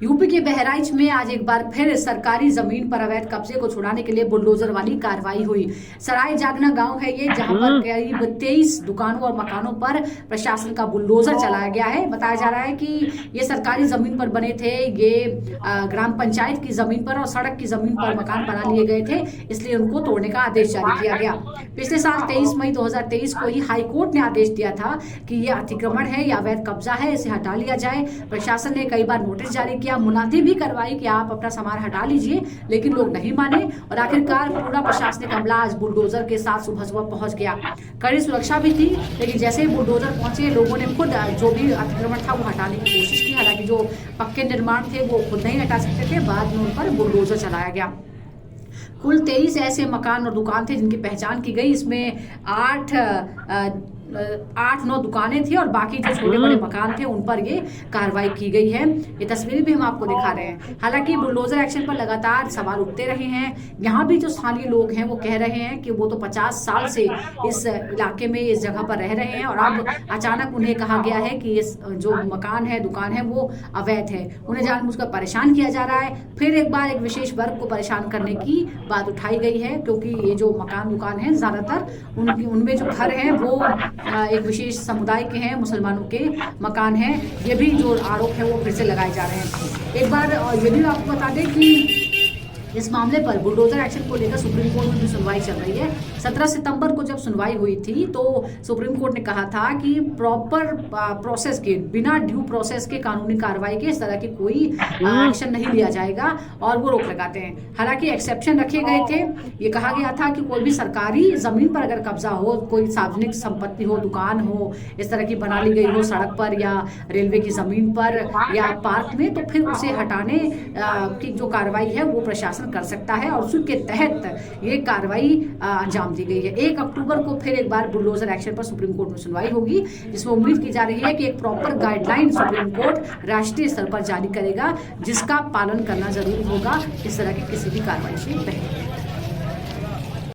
UP के बहराइच में आज एक बार फिर सरकारी जमीन पर अवैध कब्जे को छुड़ाने के लिए बुलडोजर वाली कार्रवाई हुई। सराय जागना गांव है ये, जहां पर करीब 23 दुकानों और मकानों पर प्रशासन का बुलडोजर चलाया गया है। बताया जा रहा है कि ये सरकारी जमीन पर बने थे, ये ग्राम पंचायत की जमीन पर और सड़क की जमीन पर मकान बना लिए गए थे, इसलिए उनको तोड़ने का आदेश जारी किया गया। पिछले साल 23 मई 2023 को ही हाई कोर्ट ने आदेश दिया था कि यह अतिक्रमण है या अवैध कब्जा है, इसे हटा लिया जाए। प्रशासन ने कई बार नोटिस जारी किया, मुनादी भी करवाई कि आप अपना सामान हटा लीजिए, लेकिन लोग नहीं माने और आखिरकार पूरा प्रशासनिक अमला आज बुलडोजर के साथ सुबह सुबह पहुंच गया। कड़ी सुरक्षा भी थी, लेकिन जैसे ही बुलडोजर पहुंचे लोगों ने खुद जो भी अतिक्रमण था वो हटाने की कोशिश की। हालांकि जो पक्के निर्माण थे वो खुद नहीं हटा सकते थे, बाद में उन पर बुलडोजर चलाया गया। कुल 23 ऐसे मकान और दुकान थे जिनकी पहचान की गई। इसमें 8-9 दुकानें थी और बाकी जो छोटे बड़े मकान थे उन पर ये कार्रवाई की गई है। ये तस्वीरें भी हम आपको दिखा रहे हैं। हालांकि बुलडोजर एक्शन पर लगातार सवाल उठते रहे हैं। यहाँ भी जो स्थानीय लोग हैं वो कह रहे हैं कि वो तो 50 साल से इस इलाके में, इस जगह पर रह रहे हैं और अब अचानक उन्हें कहा गया है कि इस जो मकान है, दुकान है, वो अवैध है। उन्हें जानबूझकर परेशान किया जा रहा है। फिर एक बार एक विशेष वर्ग को परेशान करने की बात उठाई गई है, क्योंकि ये जो मकान दुकान है ज्यादातर उनमें जो घर है वो एक विशेष समुदाय के हैं, मुसलमानों के मकान हैं। ये भी जो आरोप है वो फिर से लगाए जा रहे हैं। एक बार ये भी आपको बता दें कि इस मामले पर बुलडोजर एक्शन को लेकर सुप्रीम कोर्ट में भी सुनवाई चल रही है। 17 सितंबर को जब सुनवाई हुई थी तो सुप्रीम कोर्ट ने कहा था कि प्रॉपर प्रोसेस के, बिना ड्यू प्रोसेस के कानूनी कार्रवाई के इस तरह की कोई एक्शन नहीं लिया जाएगा और वो रोक लगाते हैं। हालांकि एक्सेप्शन रखे गए थे। ये कहा गया था कि कोई भी सरकारी जमीन पर अगर कब्जा हो, कोई सार्वजनिक संपत्ति हो, दुकान हो, इस तरह की बना ली गई हो सड़क पर या रेलवे की जमीन पर या पार्क में, तो फिर उसे हटाने की जो कार्रवाई है वो प्रशासन कर सकता है और उसी के तहत ये कार्रवाई अंजाम दी गई है। 1 अक्टूबर को फिर एक बार बुलडोजर एक्शन पर सुप्रीम कोर्ट में सुनवाई होगी, जिसमें उम्मीद की जा रही है कि एक प्रॉपर गाइडलाइन सुप्रीम कोर्ट राष्ट्रीय स्तर पर जारी करेगा, जिसका पालन करना जरूरी होगा इस तरह की किसी भी कार्रवाई से पहले।